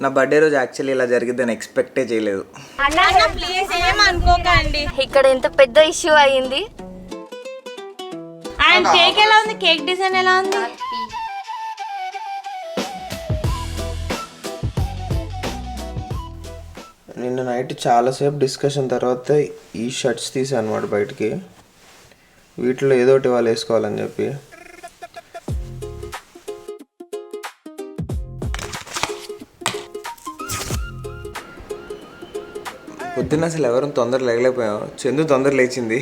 నా బర్త్డే రోజు యాక్చువల్లీ ఇలా జరిగిద్దని ఎక్స్పెక్టే చేయలేదు. ప్లీజ్ ఏమనుకోకండి. ఇక్కడ ఎంత పెద్ద ఇష్యూ అయ్యింది. అండ్ కేక్ ఎలా ఉంది? కేక్ డిజైన్ ఎలా ఉంది? నిన్న నైట్ చాలాసేపు డిస్కషన్ తర్వాత ఈ షర్ట్స్ తీసాను అనమాట బయటికి. వీటిలో ఏదో ఒకటి వాళ్ళు వేసుకోవాలని చెప్పి. పొద్దున్న అసలు ఎవరు తొందర లేగలేకపోయాం. చందు తొందర లేచింది.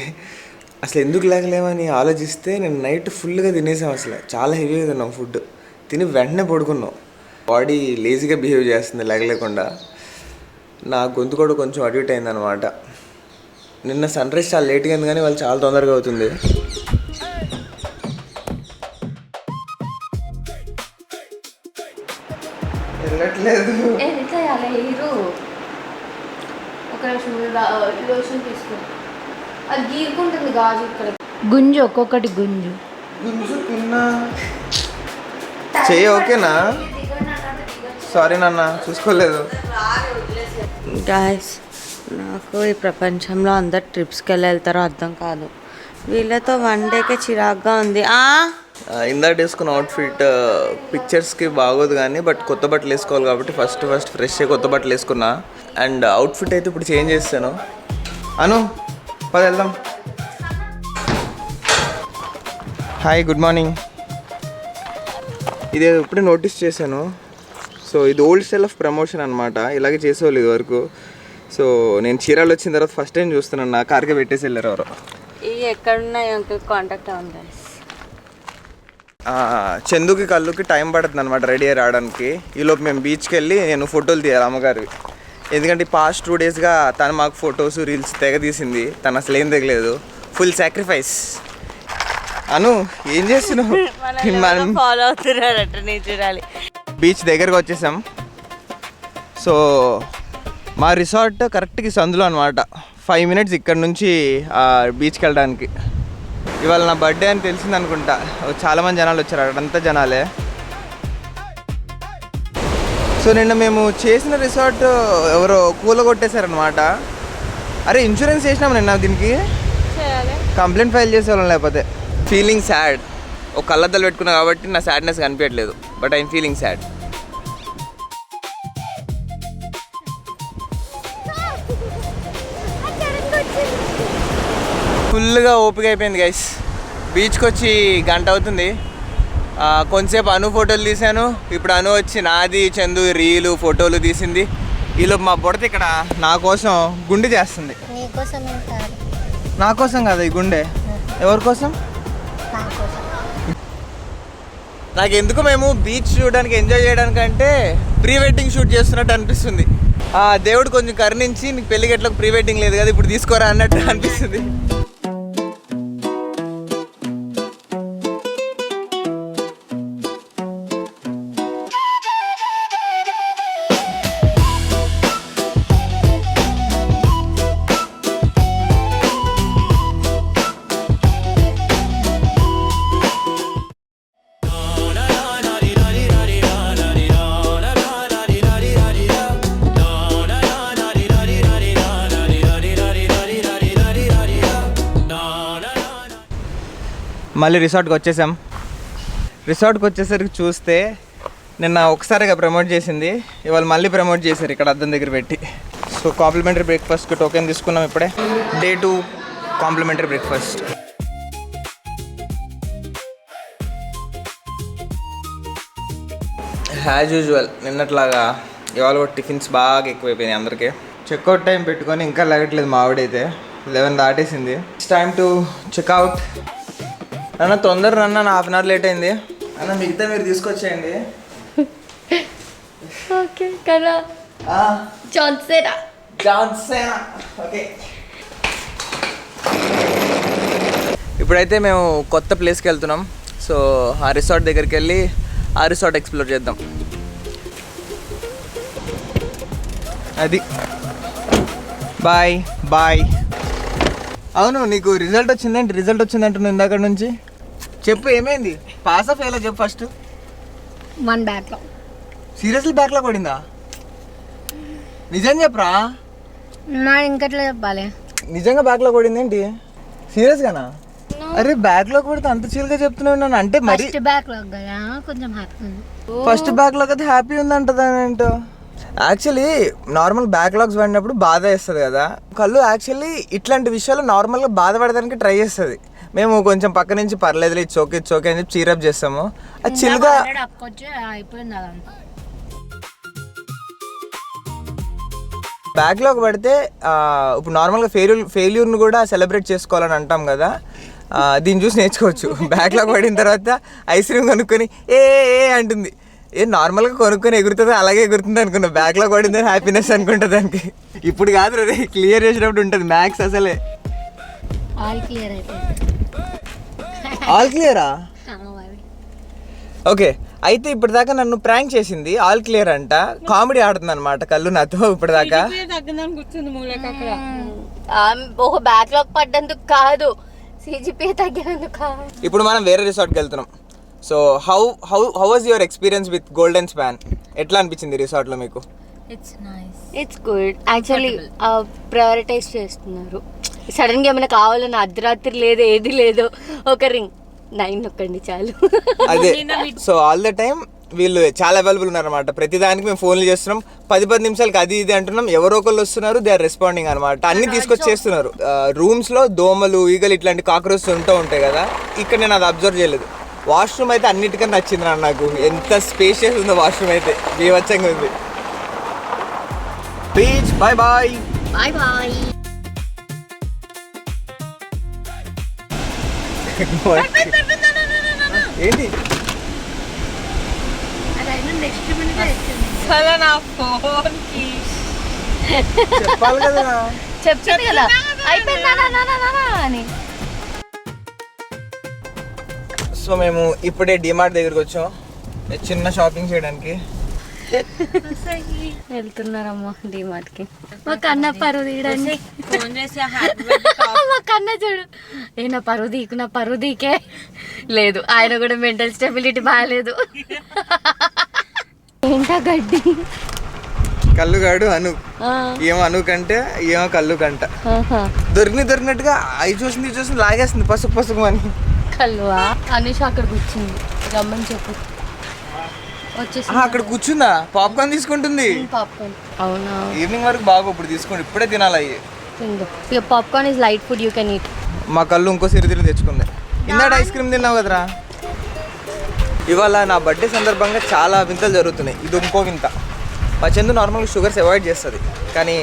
అసలు ఎందుకు లేకలేమని ఆలోచిస్తే నేను నైట్ ఫుల్గా తినేసాం. అసలు చాలా హెవీగా తిన్నాం ఫుడ్. తిని వెంటనే పడుకున్నాం. బాడీ లేజీగా బిహేవ్ చేస్తుంది లేకలేకుండా. నా గొంతు కూడా కొంచెం అటు ఇటు అయిందనమాట. నిన్న సన్ రైజ్ చాలా లేట్గా అయింది కానీ వాళ్ళు చాలా తొందరగా అవుతుంది. వెళ్ళట్లేదు. అది గీరుకుంటుంది గాజు. ఇక్కడ గుంజు ఒక్కొక్కటి గుంజు గుంజుకున్నా చెయ్యి ఓకేనా? సారీ నాన్న చూసుకోలేదు. గాయస్, నాకు ఈ ప్రపంచంలో అందరు ట్రిప్స్కి వెళ్తారో అర్థం కాదు. వీళ్ళతో వన్ డేకే చిరాగ్గా ఉంది. ఇందాక వేసుకున్న అవుట్ఫిట్ పిక్చర్స్కి బాగోదు కానీ బట్ కొత్త బట్టలు వేసుకోవాలి కాబట్టి ఫస్ట్ ఫ్రెష్గా కొత్త బట్టలు వేసుకున్నా. అండ్ అవుట్ఫిట్ అయితే ఇప్పుడు చేంజ్ చేస్తాను. అను పద వెళ్దాం. Hi, good morning. ఇది ఇప్పుడే నోటీస్ చేశాను. సో ఇది ఓల్డ్ స్టైల్ ఆఫ్ ప్రమోషన్ అనమాట. ఇలాగే చేసేవాళ్ళు ఇది వరకు. సో నేను చీరాలు వచ్చిన తర్వాత ఫస్ట్ టైం చూస్తున్నాను. నా కార్కే పెట్టేసి వెళ్ళారు ఎవరు. ఇవి ఎక్కడున్నాయి అంకుల్? కాంటాక్ట్ అవ్వండి. చందుకి కళ్ళుకి టైం పడుతుంది అనమాట రెడీ అయ్యి రావడానికి. ఈలోపు మేము బీచ్కి వెళ్ళి నేను ఫోటోలు తీయాలి అమ్మగారివి. ఎందుకంటే పాస్ట్ 2 డేస్గా తను మాకు ఫొటోస్ రీల్స్ తెగ తీసింది. తను అసలు ఏం తెగలేదు. Full sacrifice. అను ఏం చేస్తున్నావు? ఫాలో అవుతున్నారట, నేను చూడాలి. బీచ్ దగ్గరకు వచ్చేసాం. సో మా రిసార్ట్ కరెక్ట్గా సందులో అనమాట. 5 minutes ఇక్కడ నుంచి బీచ్కి వెళ్ళడానికి. ఇవాళ నా బర్త్డే అని తెలిసింది అనుకుంటా. చాలామంది జనాలు వచ్చారు, అక్కడంతా జనాలే. సో నిన్న మేము చేసిన రిసార్ట్ ఎవరో కూలగొట్టేశారనమాట. అరే ఇన్సూరెన్స్ చేసినాము నిన్న దీనికి. కంప్లైంట్ ఫైల్ చేసేవాళ్ళం లేకపోతే. Feeling sad. ఒక కళ్ళద్దాలు పెట్టుకున్నా కాబట్టి నా సాడ్నెస్ కనిపించట్లేదు. But I'm feeling sad. ఫుల్గా ఓపిక అయిపోయింది గైస్. బీచ్కి వచ్చి గంట అవుతుంది. కొంతసేపు అను ఫోటోలు తీశాను. ఇప్పుడు అను వచ్చి నాది చందు రీలు ఫోటోలు తీసింది. ఈలోపు మా బుడత ఇక్కడ నా కోసం గుండె చేస్తుంది. నా కోసం కదా ఈ గుండె. ఎవరి కోసం? నాకు ఎందుకు మేము బీచ్ చూడడానికి ఎంజాయ్ చేయడానికంటే ప్రీ వెడ్డింగ్ షూట్ చేస్తున్నట్టు అనిపిస్తుంది. దేవుడు కొంచెం కరుణించి నీకు పెళ్ళికి ఎట్లా ప్రీ వెడ్డింగ్ లేదు కదా ఇప్పుడు తీసుకోరా అన్నట్టు అనిపిస్తుంది. మళ్ళీ రిసార్ట్కి వచ్చేసాం. రిసార్ట్కి వచ్చేసరికి చూస్తే నిన్న ఒకసారిగా ప్రమోట్ చేసింది, ఇవాళ మళ్ళీ ప్రమోట్ చేశారు ఇక్కడ అద్దం దగ్గర పెట్టి. సో కాంప్లిమెంటరీ బ్రేక్ఫాస్ట్కి టోకెన్ తీసుకున్నాం ఇప్పుడే. Day 2 complimentary breakfast. As usual నిన్నట్లాగా ఇవాళ కూడా టిఫిన్స్ బాగా ఎక్కువైపోయినాయి అందరికీ. చెక్అవుట్ టైం పెట్టుకొని ఇంకా లేగట్లేదు మా ఆవిడైతే. 11 దాటేసింది. It's time to checkout. అన్న తొందర రన్న, 1/2 hour లేట్ అయింది అన్న. మిగతా మీరు తీసుకొచ్చేయండి. ఓకే కదా. జాన్సేనా ఓకే. ఇప్పుడైతే మేము కొత్త ప్లేస్కి వెళ్తున్నాం. సో ఆ రిసార్ట్ దగ్గరికి వెళ్ళి ఆ రిసార్ట్ ఎక్స్ప్లోర్ చేద్దాం. అది బాయ్ బాయ్. అవును నీకు రిజల్ట్ వచ్చిందేంటి? రిజల్ట్ వచ్చిందంటున్నావు ఇందాక నుంచి. చెప్పు ఏమైంది? పాస్ ఆఫ్ అయ్యేలా చెప్పు ఫస్ట్. 1 బ్యాక్లాగ్. సీరియస్లీ బ్యాక్లాగ్ పడిందా? నిజం చెప్పరా? నా ఇంకట్లా చెప్పాలి. నిజంగా బ్యాక్ లో పడింది ఏంటి? సీరియస్ గానా? అరే బ్యాక్ లో పడితే అంత చీల్గా చెప్తున్నావు నన్ను అంటే మరి ఫస్ట్ బ్యాక్ లో కదా కొంచెం హ్యాపీ ఉంది. ఫస్ట్ బ్యాక్ లాగ్ అయితే హ్యాపీ ఉందంటది ఏంటో. యాక్చువల్లీ నార్మల్ బ్యాక్లాగ్స్ పడినప్పుడు బాధ వేస్తుంది కదా, కళ్ళు యాక్చువల్లీ ఇట్లాంటి విషయాలు నార్మల్గా బాధపడడానికి ట్రై చేస్తుంది. మేము కొంచెం పక్క నుంచి పర్లేదు చోకే అని చెప్పి చీరప్ చేస్తాము. అది చిల్గా అక్కొచ్చి అయిపోయింది అదంతా. బ్యాక్లాగ్ పడితే ఇప్పుడు నార్మల్గా ఫెయిల్యూర్ని కూడా సెలబ్రేట్ చేసుకోవాలని అంటాం కదా, దీన్ని చూసి నేర్చుకోవచ్చు. బ్యాక్లాగ్ పడిన తర్వాత ఐస్ క్రీమ్ కొనుక్కొని ఏ అంటుంది. నార్మల్గా కొనుక్కొని ఎగురుతుంది, అలాగే ఎగురుతుంది అనుకున్నా. బ్యాక్లాగ్ పడిందని హ్యాపీనెస్ అనుకుంటా దానికి. ఇప్పుడు కాదు రే, క్లియర్ చేసినప్పుడు ఉంటుంది మ్యాథ్స్ అసలే. ఆల్ క్లియర్ అయిపోయింది. ఆల్ క్లియరా? ఓకే, అయితే ఇప్పటిదాకా నన్ను ప్రాంక్ చేసింది ఆల్ క్లియర్ అంట. కామెడీ ఆడుతుంది అనమాట కళ్ళు నాతో ఇప్పటిదాకా. ఒక బ్యాక్లాగ్ పడ్డందుకు కాదు, సిజిపిఏ తగ్గినందుకు కాదు. ఇప్పుడు మనం వేరే రిసార్ట్కి వెళ్తున్నాం. So how was your experience with golden span? ఎట్లా అనిపించింది రిసార్ట్లో మీకు? It's good. యాక్చువల్లీ ప్రయారిటైజ్ చేస్తున్నారు. సడన్గా ఏమైనా కావాలన్నా అర్ధరాత్రి లేదు, ఏది లేదు, ఒక రింగ్ 9 నొక్కండి చాలు. అదే, సో ఆల్ ద టైమ్ వీళ్ళు చాలా అవైలబుల్ ఉన్నారనమాట. ప్రతిదానికి మేము ఫోన్లు చేస్తున్నాం, 10 నిమిషాలకి అది ఇది అంటున్నాం. ఎవరో ఒకళ్ళు వస్తున్నారు, దే ఆర్ రెస్పాండింగ్ అనమాట. అన్ని తీసుకొచ్చి చేస్తున్నారు. రూమ్స్లో దోమలు, ఈగలు ఇట్లాంటి కాక్రోచ్ ఉంటాయి కదా, ఇక్కడ నేను అది అబ్జర్వ్ చేయలేదు. వాష్రూమ్ అయితే అన్నిటికన్నా నచ్చింది నాకు. ఎంత స్పేషియస్ ఉందో వాష్రూమ్ అయితే, బీభత్సంగా ఉంది. Beach bye bye bye bye. ఏంటి చెప్పాలి కదా, చెప్తుంది కదా అయిపోయిందా అని. సో మేము ఇప్పుడే డిమార్ట్ దగ్గరికి వచ్చాం చిన్న షాపింగ్ చేయడానికి. వెళ్తున్నారమ్మా డిమార్ట్కి. మా కన్న పరువు తీయడానికి. మా కన్న చూడు, ఏ నా పరువు తీకు, నా పరువు తీకే లేదు. ఆయన కూడా మెంటల్ స్టెబిలిటీ బాగాలేదు. ఏంటా గడ్డి? కళ్ళుగాడు అను, ఏమో అను కంటే ఏమో కళ్ళు కంట. దొరికినట్టుగా అవి చూసింది లాగేస్తుంది పసుపు అని. కల్లువా? అనుష అక్కడ కూర్చుంది, రమ్మని చెప్పు. వచ్చేసి అక్కడ కూర్చుందా? పాప్కార్న్ తీసుకుంటుంది. పాప్కార్న్. అవునా? ఈవినింగ్ వరకు బాగా ఇప్పుడు తీసుకోండి, ఇప్పుడే తినాలి అయ్యి. ఇక popcorn is light food, you can eat. మా కళ్ళు ఇంకో సిరిదిరి తెచ్చుకుంది. ఇందాక ఐస్ క్రీమ్ తిన్నావు కదరా. ఇవాళ నా బర్త్డే సందర్భంగా చాలా వింతలు జరుగుతున్నాయి. ఇది ఇంకో వింత. మా చందు నార్మల్గా షుగర్స్ అవాయిడ్ చేస్తుంది, కానీ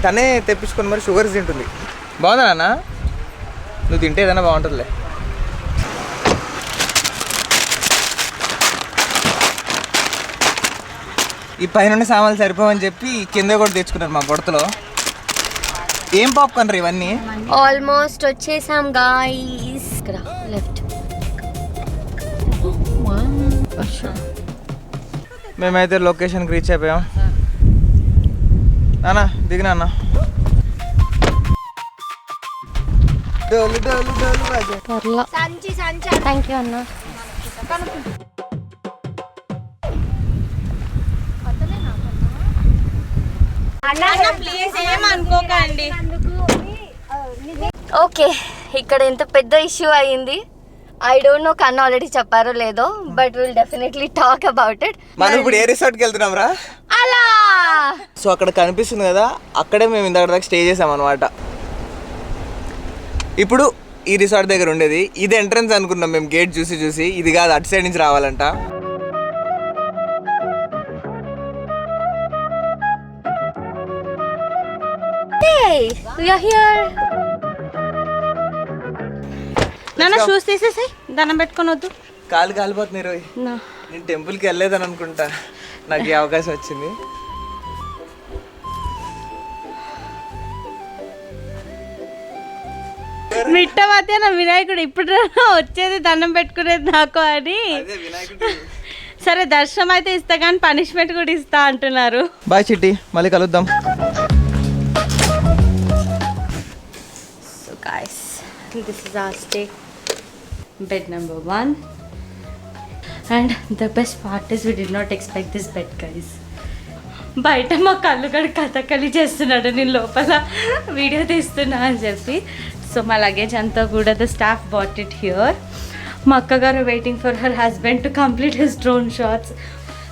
తనే తెప్పించుకొని మరి షుగర్స్ తింటుంది. బాగుందా నాన్న? నువ్వు తింటే ఏదైనా బాగుంటుందిలే. ఈ పైన సామాన్లు సరిపోవని చెప్పి కింద కూడా తెచ్చుకున్నారు మా బొడతలో. ఏం పాప్కార్న్ రా ఇవన్నీ? ఆల్మోస్ట్ వచ్చేసాం గాయ్స్. ఇక్కడ లెఫ్ట్. మేమైతే లొకేషన్కి రీచ్ అయిపోయాం. నాన్న దిగినా అన్న. థ్యాంక్ యూ అన్న. ఓకే, ఇక్కడ ఎంత పెద్ద ఇష్యూ అయ్యింది. ఐ డోంట్ నో, కన్నా ఆల్రెడీ చెప్పారో లేదో, but will definitely talk about it. మనం ఇప్పుడు ఏ రిసార్ట్కి వెళ్తున్నాం రా? అలా సో అక్కడ కనిపిస్తుంది కదా, అక్కడే మేము ఇందాక దాకా స్టే చేసాం అనమాట. ఇప్పుడు ఈ రిసార్ట్ దగ్గర ఉండేది ఇది ఎంట్రన్స్ అనుకున్నాం మేము. గేట్ చూసి ఇది కాదు, అటు సైడ్ నుంచి రావాలంట. we are here. నాన్న షూస్ తీసేసాయి, దండం పెట్టుకొని వద్దు. కాలు కాలిపోతున్నాయి రోయ్. నేను టెంపుల్కి వెళ్ళలేదని అనుకుంటా, నాకు ఈ అవకాశం వచ్చింది. మిట్ట మధ్యాహ్న వినాయకుడు ఇప్పుడు వచ్చేది దండం పెట్టుకునేది నాకు అని. సరే దర్శనం అయితే ఇస్తా కానీ పనిష్మెంట్ కూడా ఇస్తా అంటున్నారు. బాయ్ చిట్టి, మళ్ళీ కలుద్దాం. So guys, this is our stay, bed number 1, and the best part is we did not expect this bed guys. బయట మా కళ్ళుగడ కథకళి చేస్తున్నాడు, నేను లోపల వీడియో తీస్తున్నా అని చెప్పి. సో మా లగేజ్ అంతా కూడా the staff bought it here. మా అక్కగారు waiting for her husband to complete his drone shots.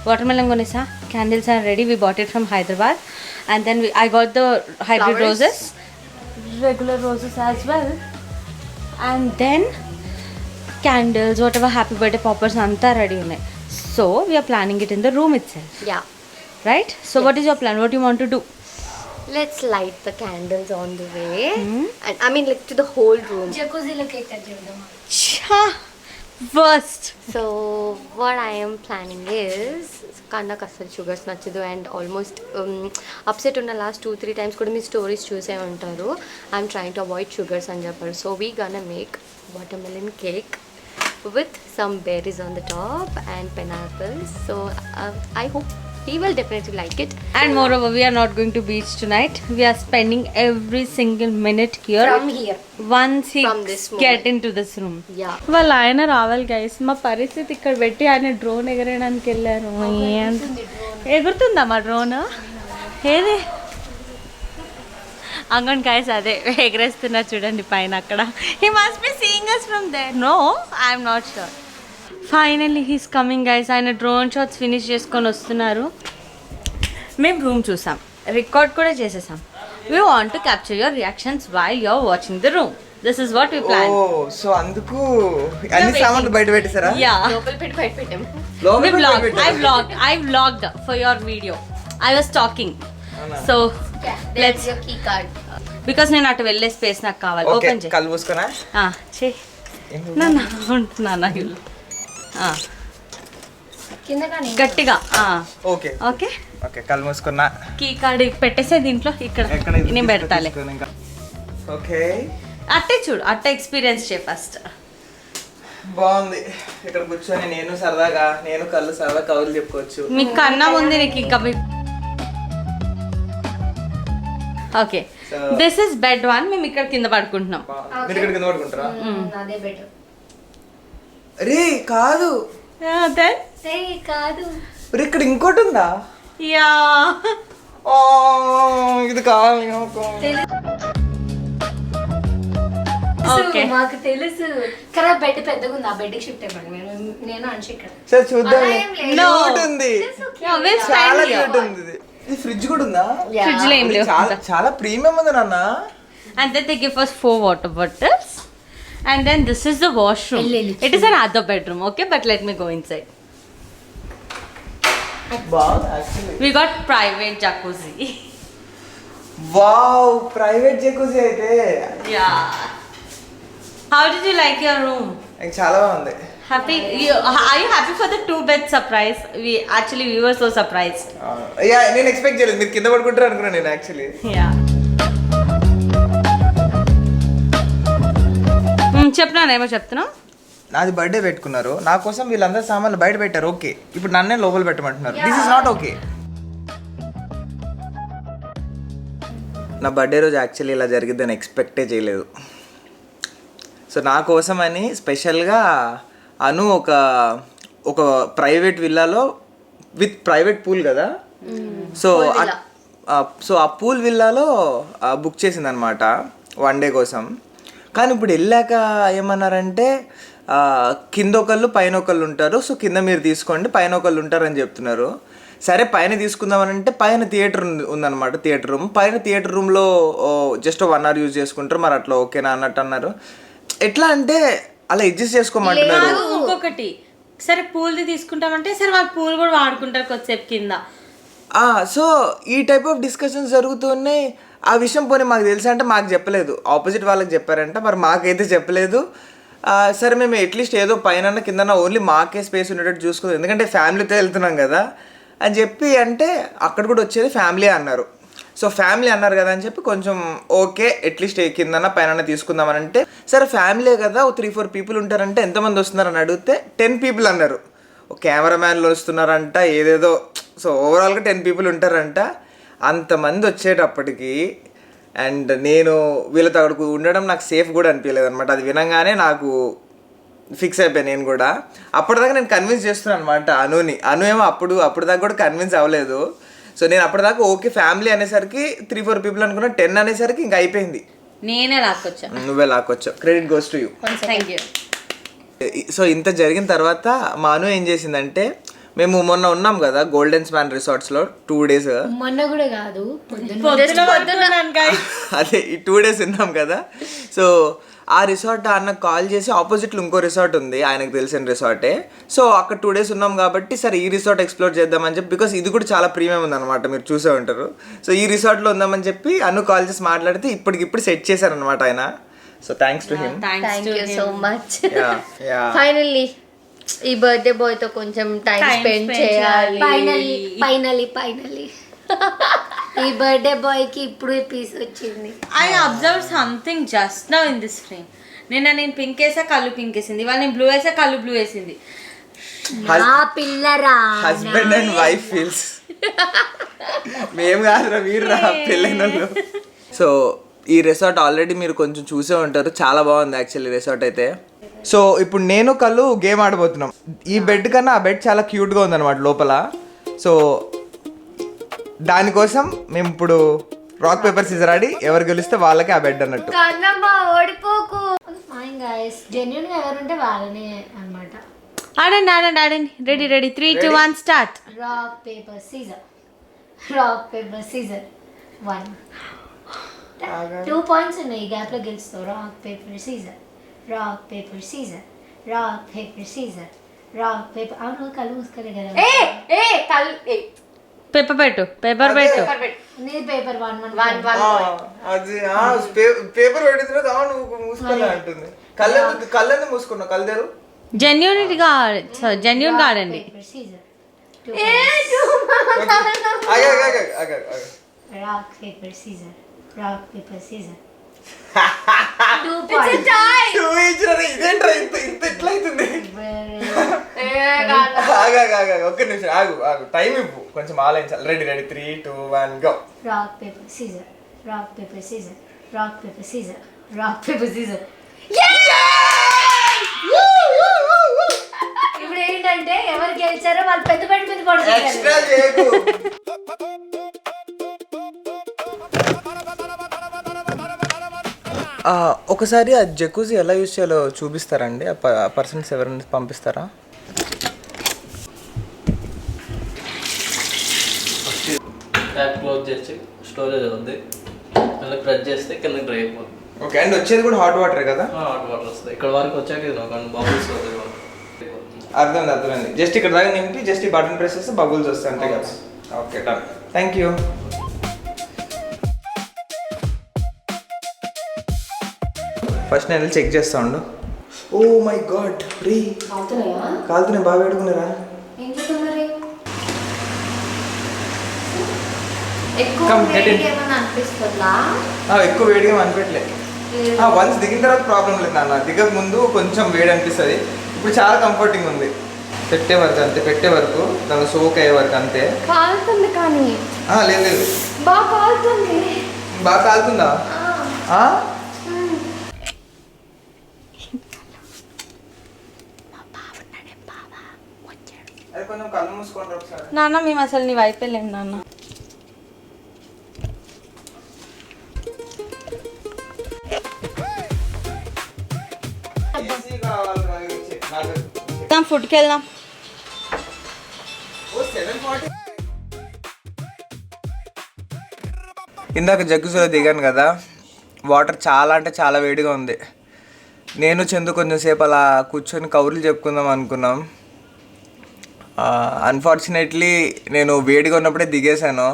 Watermelon కొనేసా, candles are ready, we bought it from Hyderabad. And then I got the hybrid roses, regular roses as well. And then candles, whatever happy birthday poppers anta ready unnai. So we are planning it in the room itself, Yeah. right? So what is your plan? What do you want to do? Let's light the candles on the way. And I mean like to the whole room. జకూజీలో cake cut చేద్దాం. Cha! Worst. So what I am planning is కన్నకు అసలు sugars నచ్చదు and almost upset ఉన్న last 2-3 times కూడా మీ stories చూసే ఉంటారు. I'm trying to avoid sugars అని చెప్పారు. So we gonna make watermelon cake with some berries on the top and pineapples. So I hope he will definitely like it. And moreover, we are not going to beach tonight. We are spending every single minute here. From here. Once he From this get moment. into this room. Yeah. వాళ్ళు ఆయన రావాలి guys. మా పరిస్థితి ఇక్కడ పెట్టి ఆయన drone ఎగరేయడానికి వెళ్ళారు. ఎగురుతుందా మా డ్రోన్? ఏది అంగన్ గైస్, అదే ఎగరేస్తున్నారు చూడండి పైన అక్కడ. He must be seeing us from there. No, I'm not sure. Finally he's coming guys. ఆయన డ్రోన్ షాట్స్ ఫినిష్ చేసుకొని వస్తున్నారు. మేము రూమ్ చూసాం, రికార్డ్ కూడా చేసేసాం. We want to capture your reactions while you are watching the room. This is what we plan. So అందుకు అన్ని సామాన్లు బయట పెట్టేసారా? యా, లోపల పెట్టి బయట పెట్టాము. we vlogged. I vlogged for your video. I was talking. So let's your key card. because నేను అటు వెళ్ళే స్పేస్ నాకు కావాలి. ఓకే, ఓపెన్ చేయి. కళ్ళు మూసుకున్నా. చెయ్యి నాన్న, ఉంటున్నా కింద కానీ గట్టిగా. ఓకే ఓకే ఓకే, కళ్ళు మూసుకున్నా. కీ కార్డ్ పెట్టేసే దీంట్లో, ఇక్కడ ఎక్కడ ఇది నేను పెడతాలే. తీసుకోను ఇంకా. ఓకే, అట్టే చూడు, అట్టే ఎక్స్పీరియన్స్ చేయి ఫస్ట్. బాగుంది. ఇక్కడ కూర్చొని నేను సరదాగా, నేను కళ్ళు సరదా కవులు చెప్పుకోవచ్చు. మీకు కన్నా ఉంది నీకు ఇంకా. Okay, this is bed 1. మేము ఇక్కడ కింద పడుకుంటున్నాం. మీరు ఇక్కడ కింద పడుకుంటారా? అదే బెటర్. రే కాదు, కాదు రే ఇక్కడ ఇంకోటి ఉందా? యా, ఓ, ఇది కావాలి నాకు. ఓకే. మాకు తెలుసు కదా, బెడ్ పెద్దగా ఉంది. ఆ బెడ్ షిఫ్ట్ అయిపోయింది. నేను అనుషి ఇక్కడ. సరే చూద్దాం. No. క్యూట్ ఉంది, చాలా క్యూట్ ఉంది. ఇది ఫ్రిడ్జ్ కూడా ఉందా? ఫ్రిడ్జ్ లో ఏం లేవు. చాలా చాలా ప్రీమియం ఉంది నాన్న. And then they give us 4 water bottles. And then this is the washroom. It is another bedroom, okay? But let me go inside. బాగుంది actually. We got private jacuzzi. Wow, private jacuzzi అయితే. Yeah. How did you like your room? నాకు చాలా బాగుంది. Happy? Are you happy for the 2-bed surprise? We were so surprised. Yeah, నేను expect చేయలేదు మీరు కింద పడుకుంటారు అనుకున్నాను నేను యాక్చువల్లీ. Yeah. చెప్పినానేమో చెప్తున్నా. నాది బర్త్డే పెట్టుకున్నారు, నా కోసం వీళ్ళందరూ సామాన్లు బయట పెట్టారు. ఓకే, ఇప్పుడు నన్నే లోపల పెట్టమంటున్నారు. This is not okay. నా బర్త్డే రోజు యాక్చువల్లీ ఇలా జరిగిద్దని ఎక్స్పెక్టే చేయలేదు. సో నా కోసం అని స్పెషల్గా అను ఒక ప్రైవేట్ విల్లాలో విత్ ప్రైవేట్ పూల్ కదా, సో ఆ పూల్ విల్లాలో బుక్ చేసింది అనమాట 1 day కోసం. కానీ ఇప్పుడు వెళ్ళాక ఏమన్నారంటే కింద ఒకళ్ళు పైన ఒకళ్ళు ఉంటారు, సో కింద మీరు తీసుకోండి, పైన ఒకళ్ళు ఉంటారని చెప్తున్నారు. సరే పైన తీసుకుందామని అంటే పైన థియేటర్ ఉందన్నమాట, థియేటర్ రూమ్. పైన థియేటర్ రూమ్లో జస్ట్ 1 hour యూజ్ చేసుకుంటారు. మరి అట్లా ఓకేనా అన్నట్టు అన్నారు. ఎట్లా అంటే అలా అడ్జస్ట్ చేసుకోమంటున్నారు. ఇంకొకటి, సరే పూల్ది తీసుకుంటామంటే సరే వాళ్ళు పూల్ కూడా వాడుకుంటారు కొద్దిసేపు కింద. సో ఈ టైప్ ఆఫ్ డిస్కషన్స్ జరుగుతున్నాయి. ఆ విషయం పోనీ మాకు తెలుసా అంటే మాకు చెప్పలేదు, ఆపోజిట్ వాళ్ళకి చెప్పారంట, మరి మాకైతే చెప్పలేదు. సరే మేము అట్లీస్ట్ ఏదో పైన కింద ఓన్లీ మాకే స్పేస్ ఉండేటట్టు చూసుకోదు, ఎందుకంటే ఫ్యామిలీతో వెళ్తున్నాం కదా అని చెప్పి. అంటే అక్కడ కూడా వచ్చేది ఫ్యామిలీ అన్నారు. సో ఫ్యామిలీ అన్నారు కదా అని చెప్పి కొంచెం ఓకే అట్లీస్ట్ కిందన పైన తీసుకుందామని అంటే, సరే ఫ్యామిలీ కదా 3-4 people ఉంటారంటే ఎంతమంది వస్తున్నారని అడిగితే 10 people అన్నారు. కెమెరామ్యాన్లు వస్తున్నారంట ఏదేదో. సో ఓవరాల్గా 10 people ఉంటారంట. అంతమంది వచ్చేటప్పటికి అండ్ నేను వీళ్ళతో అక్కడికి ఉండడం నాకు సేఫ్ కూడా అనిపించలేదు అనమాట. అది వినంగానే నాకు ఫిక్స్ అయిపోయాను నేను కూడా. అప్పటిదాకా నేను కన్విన్స్ చేస్తున్నాను అనమాట అనుని. అను ఏమో అప్పుడు దాకా కూడా కన్విన్స్ అవ్వలేదు. సో నేను అప్పటిదాకా ఓకే ఫ్యామిలీ అనేసరికి 3-4 పీపుల్ అనుకున్నా, 10 అనేసరికి ఇంకా అయిపోయింది. నేనే లాక్కొచ్చా. నువ్వే లాక్కొచ్చావు. Credit goes to you. Thank you. So ఇంత జరిగిన తర్వాత మాను ఏం చేసిందంటే, మేము మొన్న ఉన్నాం కదా గోల్డెన్ స్పాన్ రిసార్ట్స్లో 2 days. మొన్న కూడా కాదు, అదే ఈ 2 days ఉన్నాం కదా. సో ఆ రిసార్ట్ అన్నకు కాల్ చేసి ఆపోజిట్లో ఇంకో రిసార్ట్ ఉంది, ఆయనకు తెలిసిన రిసార్టే. సో అక్కడ 2 days ఉన్నాం కాబట్టి సరే ఈ రిసార్ట్ ఎక్స్ప్లోర్ చేద్దామని చెప్పి, బికాస్ ఇది కూడా చాలా ప్రీమియం ఉందన్నమాట, మీరు చూసే ఉంటారు. సో ఈ రిసార్ట్లో ఉందామని చెప్పి అన్ను కాల్ చేసి మాట్లాడితే ఇప్పటికిప్పుడు సెట్ చేశారనమాట ఆయన. So thanks to him. Thank you so much. Finally ఈ బర్త్డే బాయ్ తో కొంచెం టైం స్పెండ్ చేయాలి. ఫైనల్లీ ఈ బర్త్డే బాయ్ కి ఇప్పుడు పీస్ వచ్చింది. I observe something just now in this frame. నేను పింక్ వేసా, కళ్ళు పింక్ వేసింది. ఇవాళ నేను బ్లూ వేసా, కళ్ళు బ్లూ వేసింది. నా పిల్లరా హస్బెండ్ అండ్ వైఫ్ ఫీల్స్. మేము కాదురా, మీరు రా పెళ్ళైన వాళ్ళు. సో ఈ రిసార్ట్ ఆల్రెడీ మీరు కొంచెం చూసే ఉంటారు, చాలా బాగుంది యాక్చువల్లీ రిసార్ట్ అయితే. సో ఇప్పుడు నేను కళ్ళు గేమ్ ఆడబోతున్నాం. ఈ బెడ్ కన్నా ఆ బెడ్ చాలా క్యూట్గా ఉందన్నమాట లోపల. సో దానికోసం మేము ఇప్పుడు రాక్ పేపర్ సీజర్ ఆడి ఎవరు గెలిస్తే వాళ్ళకి ఆ బెడ్ అన్నట్టు. ఓడిపోకు. ఫైన్ గైస్, జెన్యూన్ గా ఎవరుంటే వాళ్ళనే అన్నమాట. ఆడండి. Ready 3, 2, 1 start. Rock paper scissor 1. 2 points ఉన్నాయి, గ్యాప్ లో గెలుస్తావు. రాక్ పేపర్ సీజర్ అవును, కళ్ళు మూసుకోలే కదా. పేపర్ పెట్టు. నీ పేపర్ 1 అది పేపర్ పెట్టిన తర్వాత నువ్వు మూసుకోలే అంటుంది. కళ్ళని మూసుకున్నావు, కళ్ళు తెరు. జెన్యూన్ గా ఆడండి. Paper scissor rock paper scissor 2 points. ఇదేంట్రా ఇంత ఎట్లా అవుతుంది? ఒక్క నిమిషం ఆగు, టైం ఇవ్వు, కొంచెం ఆలోచించాలి. Ready 3, 2, 1 go. Rock paper scissor ఇప్పుడు ఏంటంటే ఎవరు గెలిచారో వాళ్ళు పెద్ద పెద్ద మీద ఎక్స్ట్రా పడుతున్నారు. చేయకు. ఒకసారి ఆ జకూజీ ఎలా యూజ్ చేయాలో చూపిస్తారండి? ఆ పర్సన్స్ ఎవరైనా పంపిస్తారా? ట్యాప్ క్లోజ్ చేసి స్టోరేజ్ ఉంది, మళ్ళీ ప్రెస్ చేస్తే కింద డ్రై అయిపోతుంది. ఓకే, అండ్ వచ్చేది కూడా హాట్ వాటర్ కదా? హాట్ వాటర్ వస్తుంది. ఇక్కడ వరకు వచ్చాక ఇది ఒక బబుల్స్ వస్తుంది. అర్థమైంది. జస్ట్ ఇక్కడ దాకా నింపి జస్ట్ ఈ బటన్ ప్రెస్ చేస్తే బబుల్స్ వస్తాయి అంతే కదా? Okay, done. Thank you. First నేను చెక్ చేస్తా ఉండు. ఓ మై గాడ్, ప్రీ కాలుతున్నాయి, బాగా వేడుకున్నారా? ఎక్కువ వేడిగా అనిపించలేదు. వన్స్ దిగిన తర్వాత ప్రాబ్లం లేదు నాన్న, దిగక ముందు కొంచెం వేడి అనిపిస్తుంది. ఇప్పుడు చాలా కంఫర్టింగ్ ఉంది. పెట్టే వరకు దాని సోక్ అయ్యే వరకు అంతే. కాలుతుంది కానీ లేదు బాగా కాలుతుంది. బాగా కాలుతుందా? అది కొంచెం కళ్ళు మూసుకోండి ఒకసారి. నాన్న మేము అసలు నీ వైపు వెళ్ళాం నాన్న. ఫుడ్కి వెళ్దాం. ఇందాక జగ్గుసులో దిగాను కదా, వాటర్ చాలా అంటే చాలా వేడిగా ఉంది. నేను చందు కొంచెం సేపు అలా కూర్చొని కౌరులు చెప్పుకుందాం అనుకున్నాం. అన్ఫార్చునేట్లీ నేను వేడిగా ఉన్నప్పుడే దిగేశాను.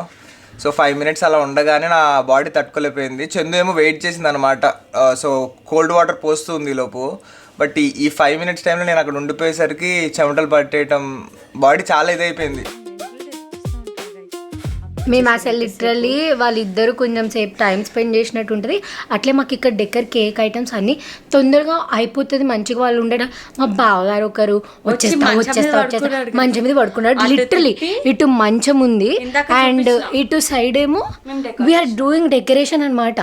సో 5 minutes అలా ఉండగానే నా బాడీ తట్టుకోలేకపోయింది. చందు ఏమో వెయిట్ చేసింది అనమాట. సో కోల్డ్ వాటర్ పోస్తుంది లోపు. బట్ ఈ 5 minutes టైంలో నేను అక్కడ ఉండిపోయేసరికి చెమటలు పట్టేయటం, బాడీ చాలా ఇదైపోయింది. మేము అసలు లిటరల్లీ వాళ్ళిద్దరు కొంచెం సేపు టైం స్పెండ్ చేసినట్టు ఉంటుంది. అట్లే మాకు ఇక్కడ డెక్కర్ కేక్ ఐటమ్స్ అన్నీ తొందరగా అయిపోతుంది. మంచిగా వాళ్ళు ఉండడం. మా బావగారు ఒకరు వచ్చేస్తా మంచం మీద పడుకున్నాడు. లిటరల్లీ ఇటు మంచం ఉంది అండ్ ఇటు సైడ్ ఏమో వీఆర్ డూయింగ్ డెకరేషన్ అనమాట.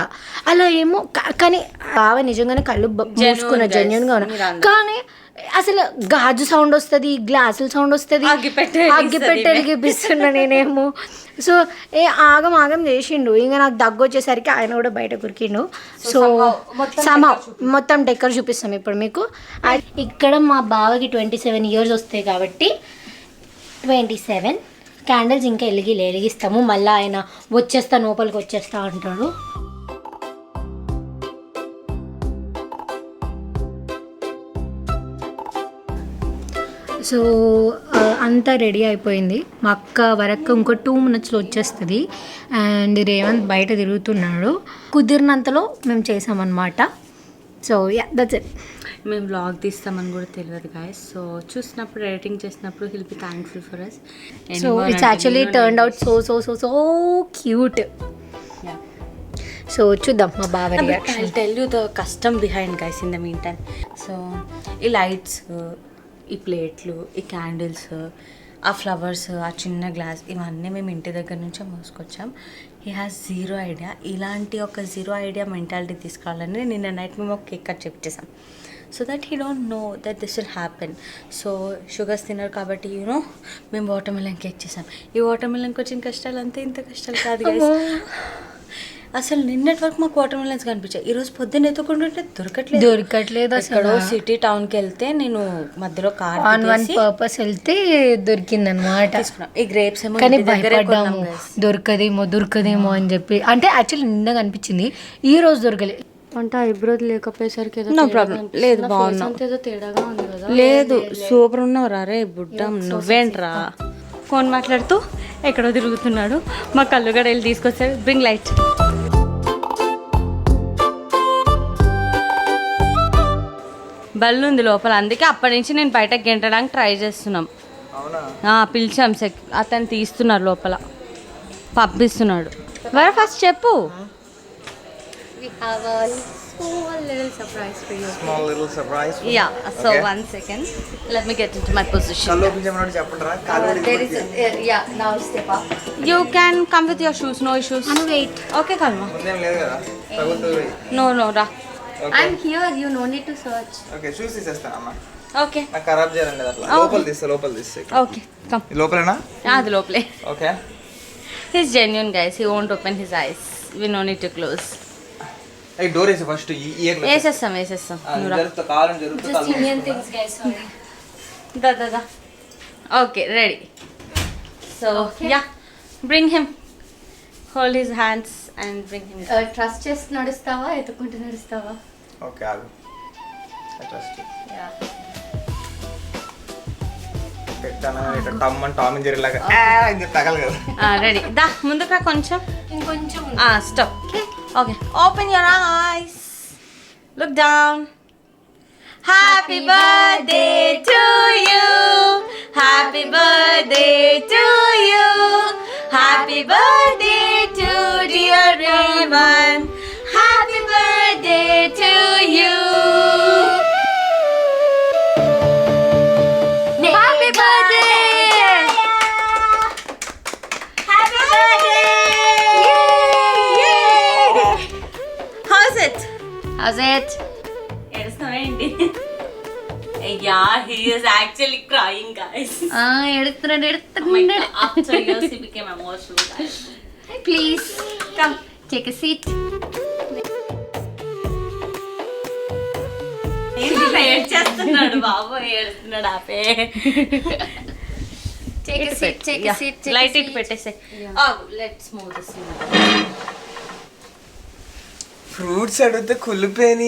అలా ఏమో కానీ బావ నిజంగానే కళ్ళు మూసుకున్న జెన్యూన్గా ఉన్నా. కానీ అసలు గాజు సౌండ్ వస్తుంది, గ్లాసుల సౌండ్ వస్తుంది, అగ్గిపెట్టె వెలిగిపిస్తున్నా నేనేమో. సో ఆగం ఆగం చేసిండు. ఇంకా నాకు దగ్గు వచ్చేసరికి ఆయన కూడా బయట కురికిండు. సో మొత్తం డెక్కర్ చూపిస్తాం ఇప్పుడు మీకు. ఇక్కడ మా బావకి 27 years వస్తాయి కాబట్టి 27 క్యాండిల్స్ ఇంకా వెలిగిస్తాము. మళ్ళీ ఆయన వచ్చేస్తా లోపలికి వచ్చేస్తా అంటాడు. సో అంతా రెడీ అయిపోయింది. మా అక్క వరకు ఇంకో 2 minutesలో వచ్చేస్తుంది. అండ్ రేవంత్ బయట తిరుగుతున్నాడు. కుదిరినంతలో మేము చేసామన్నమాట. So yeah, that's it. మేము వ్లాగ్ తీస్తామని కూడా తెలియదు గాయస్. సో చూసినప్పుడు ఎడిటింగ్ చేసినప్పుడు he'll be thankful for us. So it's actually turned out so so so so cute. So చూద్దాం మా బావ reaction. I tell you the custom behind guys in the mean time. So ఈ lights, ఈ ప్లేట్లు, ఈ candles, ఆ flowers, ఆ చిన్న గ్లాస్, ఇవన్నీ మేము ఇంటి దగ్గర నుంచే మోసుకొచ్చాం. He has zero idea. ఇలాంటి ఒక జీరో ఐడియా మెంటాలిటీ తీసుకురావాలని నిన్న నైట్ మేము ఒక కేక్ కట్ చెప్పేసాం. So that he don't know that this will happen. So sugars తినరు కాబట్టి యూనో మేము వాటర్ మిలన్ కేక్ చేసాం. ఈ వాటర్ మిలన్కి వచ్చిన కష్టాలు అంతే ఇంత కష్టాలు కాదు గైస్. అసలు నిన్నటి వరకు మాకు వాటర్ మిలన్స్ కనిపించాయి. ఈరోజు పొద్దున్న ఎత్తుకుంటుంటే దొరకట్లేదు. అసలు సిటీ టౌన్కి వెళ్తే నేను మధ్యలో కార్ ఆన్ వన్ పర్పస్ వెళ్తే దొరికింది అనమాట. ఈ గ్రేప్స్ ఏమో కానీ భయపడ్డాము, దొరకదేమో అని చెప్పి. అంటే యాక్చువల్లీ నిన్న కనిపించింది, ఈ రోజు దొరకలేదు. అంటే ఐబ్రోస్ లేకపోయేసరికి నో ప్రాబ్లం. లేదు, బాగున్నా. ఏదో తేడాగా ఉంది కదా. లేదు, సూపర్ ఉన్నావు రా. రే బుడ్డ నువ్వేంట్రా ఫోన్ మాట్లాడుతూ ఎక్కడో తిరుగుతున్నాడు. మా కళ్ళుగడ వెళ్ళి తీసుకొచ్చాడు. Bring light. బల్లు ఉంది లోపల, అందుకే అప్పటి నుంచి నేను బయటకు గెంటడానికి ట్రై చేస్తున్నాం. పిలిచాం, అతను తీస్తున్నారు లోపల, పంపిస్తున్నాడు. వర ఫస్ట్ చెప్పు. We have a small little surprise for you. Small little surprise. Yeah, so okay. 1 second. Let me get into my position. Kallo open cheyamanu cheppandra. There is yeah, now step up. You can come with your shoes, no issues. And wait. Okay, Kalma. Mundem ledhu kada. Tagutudi. No, ra. I'm here, you no need to search. Okay, shoes isestana amma. Okay. Na kharab cheyalandi atla. Lopal tisse. Okay, come. Lopalena? Adi lopale. Okay. He's genuine, guys. He won't open his eyes. We no need to close. Hey, door is first ear. వేసేస్తాం. జరుగుతా కాలం జరుగుతా. Just Indian things, guys. Sorry. Da. Okay, ready. So yeah, bring him. Hold his hands and bring him. Trust చేసి నడుస్తావా, ఎత్తుకుంటూ నడుస్తావా? Okay, ఆగు. I trust you. Yeah. పెట్టానా ఇట్లా Tom and Jerry లాగా ఇంకా తగలు కదా. Ready. దా ముందుగా కొంచెం. ఇంకొంచెం. Stop. Okay. Open your eyes. Look down. Happy birthday to you. Happy birthday to you. Happy birthday to dear Raven. Happy birthday to you. Happy birthday. Happy birthday. How's it? Yeah, he is actually crying, guys. ఎడుతున్నాడు. After years, he became emotional, guys. Please Come. take a seat. ఏడ్చేస్తున్నాడు బాబు, ఏడుస్తున్నాడు. ఆపే. Take a seat. Take a seat. Light it పెట్టేసే. Let's move this. Fruits అడిగితే కుళ్ళిపోయి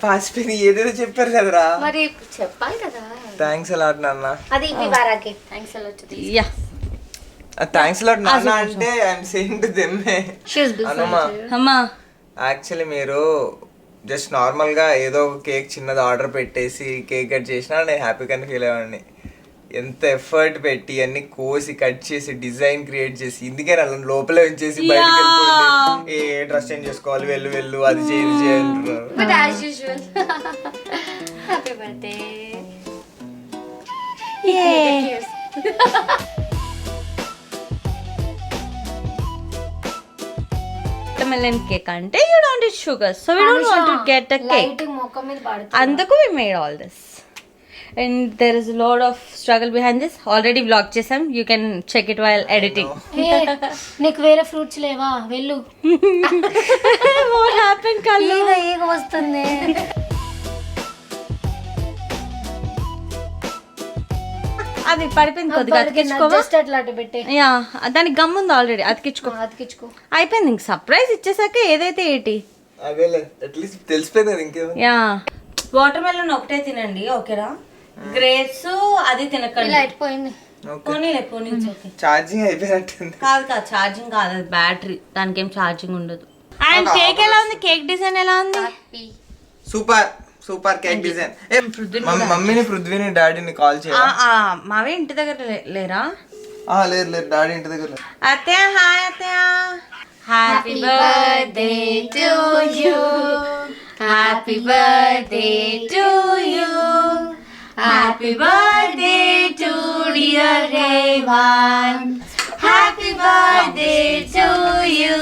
పాసిపోయి ఏదేదో చెప్పారు కదరా. మరి చెప్పాలి కదా. Thanks a lot నాన్న. అది వివారాకి thanks a lot to this. Yeah, thanks a lot నాన్న అంటే ఐఎమ్ సేయింగ్ టు దెమ్. అమ్మా యాక్చువల్లీ మీరు జస్ట్ నార్మల్గా ఏదో ఒక కేక్ చిన్నది ఆర్డర్ పెట్టేసి కేక్ కట్ చేసినా నేను హ్యాపీగానే ఫీల్ అయ్యాన్ని. ఎంత ఎఫర్ట్ పెట్టి అన్ని కోసి కట్ చేసి డిజైన్ క్రియేట్ చేసి ఇందుకే నన్ను లోపలే ఉంచేసి బయటకు వెళ్ళిపోయింది. ఏ డ్రెస్ చేంజ్ చేసుకోవాలి, వెళ్ళు అది చేయండి. But as usual. Happy birthday. Cheers. watermelon cake అంటే you don't eat sugar, so we don't want to get a cake. మొక్క మీద పడుతుంది. అందుకు we made all this. And there is lot of struggle behind this. Already vlog చేసాం, you can check it while editing. నీకు వేరే fruits లేవా? వెళ్ళు. What happen కళ్ళు? ఏగ వస్తుంది. అది పడిపోయింది కొద్దిగా, అతికించుకోవా? జస్ట్ అట్లా అటు పెట్టే. యా, దానికి గమ్ ఉంది ఆల్రెడీ, అతికించుకో. అతికించుకో. అయిపోయింది, ఇంక సర్ప్రైజ్ ఇచ్చేసాక ఏదైతే ఏంటి. అదేలే, అట్లీస్ట్ తెలిసిపోయింది కదా ఇంకేమో. యా, వాటర్ మెలన్ ఒకటే తినండి, ఓకేనా? గ్రేప్స్ అది తినకండి. అయిపోయింది. పోనీలే, పోనీ. ఛార్జింగ్ అయిపోయినట్టుంది. కాదు కాదు, ఛార్జింగ్ కాదు, అది బ్యాటరీ, దానికి ఏం ఛార్జింగ్ ఉండదు. అండ్ కేక్ ఎలా ఉంది? కేక్ డిజైన్ ఎలా ఉంది? Super super cake design. మమ్మీని, పృథ్వీని, డాడీని కాల్ చేయాలి. మావే ఇంటి దగ్గర లేరా? లేరు లేరు, డాడీ ఇంటి దగ్గర లేరు. అత్తయ్య, హాయ్ అత్తయ్య. Happy birthday to you, happy birthday to you, happy birthday to dear Revan, happy birthday to you.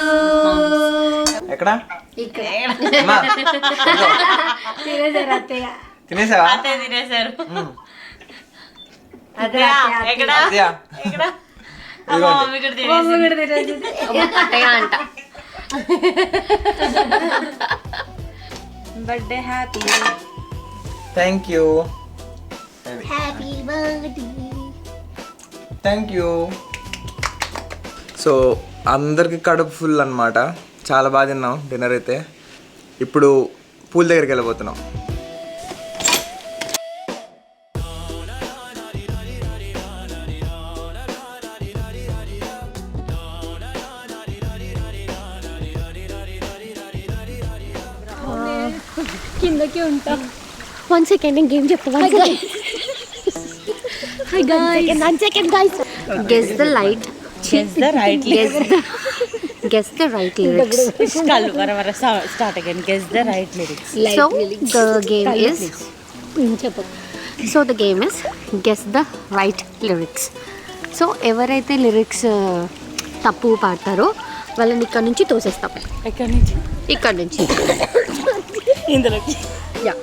ఎక్కడ? అమ్మా, తినేసావా? అత్తయ్య తినేశారు. అత్తయ్య ఎక్కడ? అత్తయ్య, ఎక్కడ? మమ్మీ కూడా తినేసింది. అంట. Birthday happy. Thank you. Thank you. So అందరికి కడుపు ఫుల్ అన్నమాట. చాలా బాగా తిన్నాం డిన్నర్ అయితే. ఇప్పుడు పూల్ దగ్గరికి వెళ్ళిపోతున్నాం. కిందకి ఉంటా. 1 second నేను గేమ్ చెప్తా. 1 second. Hi guys. 1 second guys. Guess the light. Guess the right lyrics. Guess the right lyrics. Kalu, vara start again. Guess the right lyrics. So the game is. So the game is guess the right lyrics. So ఎవరైతే lyrics తప్పు పాడతారో వాళ్ళని ఇక్కడ నుంచి తోసేస్తాం. ఎక్కడి నుంచి? ఇక్కడ నుంచి. ఇందులో. యా.